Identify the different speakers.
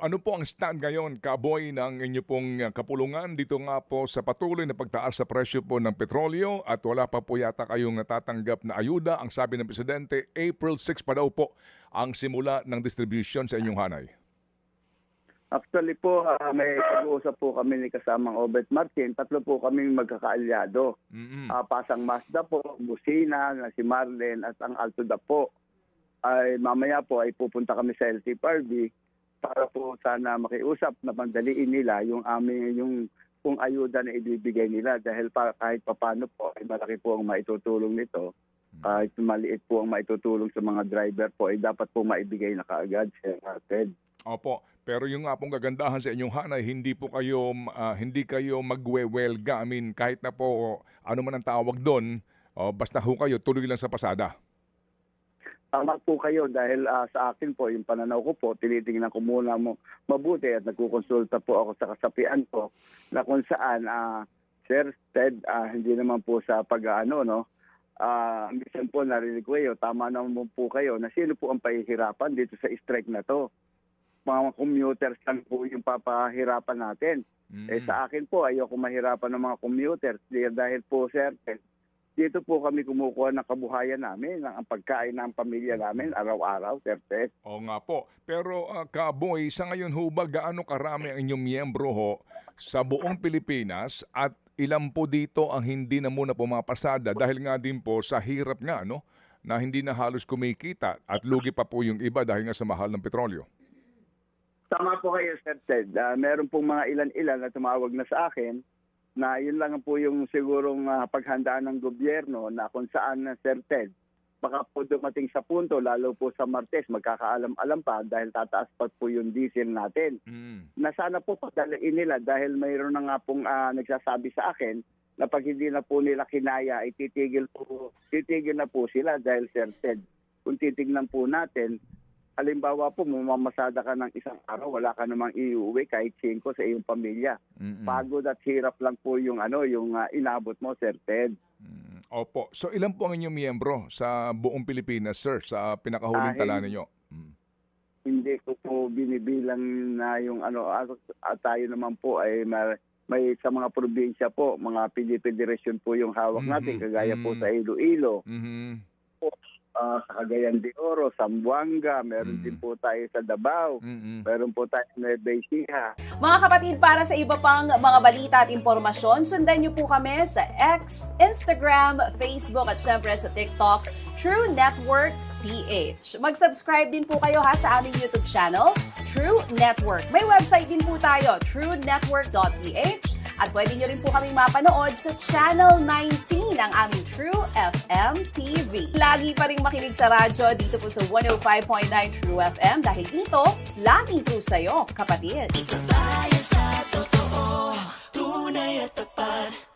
Speaker 1: ano po ang stand ngayon, Kaboy, ng inyo pong kapulungan dito nga po sa patuloy na pagtaas sa presyo po ng petrolyo at wala pa po yata kayong natatanggap na ayuda? Ang sabi ng Presidente, April 6 pa daw po ang simula ng distribution sa inyong hanay.
Speaker 2: Actually po, may pag-uusap po kami ni kasamang Obet Martin. Tatlo po kaming magkakaalyado. Pasang Mazda po, Busina, na si Marlen at ang Altoda po. Ay mamaya po ay pupunta kami sa LTFRB para po sana makiusap na pandaliin nila yung kung ayuda na ibibigay nila dahil kahit papano po ay malaki po ang maitutulong nito. Kahit maliit po ang maitutulong sa mga driver po ay dapat po maibigay na kaagad, Sir Ted.
Speaker 1: Opo, pero yung nga pong kagandahan sa inyong hanay, hindi kayo magwewelga. I mean, kahit na po ano man ang tawag doon, basta ho kayo tuloy lang sa pasada.
Speaker 2: Tama po kayo dahil sa akin po, yung pananaw ko po, tinitingnan ko muna mabuti at nagkukonsulta po ako sa kasapian ko na kung saan, Sir Ted, hindi naman po sa minsan po narinig ko kayo, tama naman po kayo na sino po ang pahihirapan dito sa strike na to. Mga commuters lang po yung papahirapan natin. Sa akin po, ayoko mahirapan ng mga commuters dahil po, Sir Ted, dito po kami kumukuha ng kabuhayan namin, ang pagkain ng pamilya namin araw-araw, Sir Ted.
Speaker 1: Oo nga po. Pero Kaboy, sa ngayon ho ba gaano karami ang inyong miyembro ho sa buong Pilipinas at ilan po dito ang hindi na muna pumapasada dahil nga din po sa hirap nga na hindi na halos kumikita at lugi pa po yung iba dahil nga sa mahal ng petrolyo?
Speaker 2: Tama po kayo, Sir Ted. Meron pong mga ilan-ilan na tumawag na sa akin na yun lang po yung sigurong paghandaan ng gobyerno na kung saan, Sir Ted, baka po dumating sa punto, lalo po sa Martes, magkakaalam-alam pa dahil tataas pa po yung diesel natin. Na sana po padalain nila dahil mayroon na nga pong nagsasabi sa akin na pag hindi na po nila kinaya, ay titigil na po sila dahil, Sir Ted, kung titignan po natin, halimbawa po, mamamasada ka ng isang araw, wala ka namang iuwi kahit 5 sa iyong pamilya. Pagod at hirap lang po yung inabot mo, Sir Ted.
Speaker 1: Opo. So ilan po ang inyong miyembro sa buong Pilipinas, sir, sa pinakahuling tala ninyo?
Speaker 2: Hindi ko po binibilang na yung tayo naman po ay may sa mga probinsya po, mga federation po yung hawak natin, kagaya po sa Iloilo. Sa Cagayan de Oro, Zamboanga, meron din po tayo sa Davao, meron po tayo sa Nueva Ecija.
Speaker 3: Mga kapatid, para sa iba pang mga balita at impormasyon, sundan niyo po kami sa X, Instagram, Facebook at syempre sa TikTok, True Network PH. Mag-subscribe din po kayo sa aming YouTube channel, True Network. May website din po tayo, truenetwork.ph. At pwede nyo rin po kaming mapanood sa Channel 19 ng aming True FM TV. Lagi pa rin makinig sa radyo dito po sa 105.9 True FM dahil dito, laging true sa'yo, kapatid.
Speaker 4: Ito tayo sa totoo, tunay at tapat.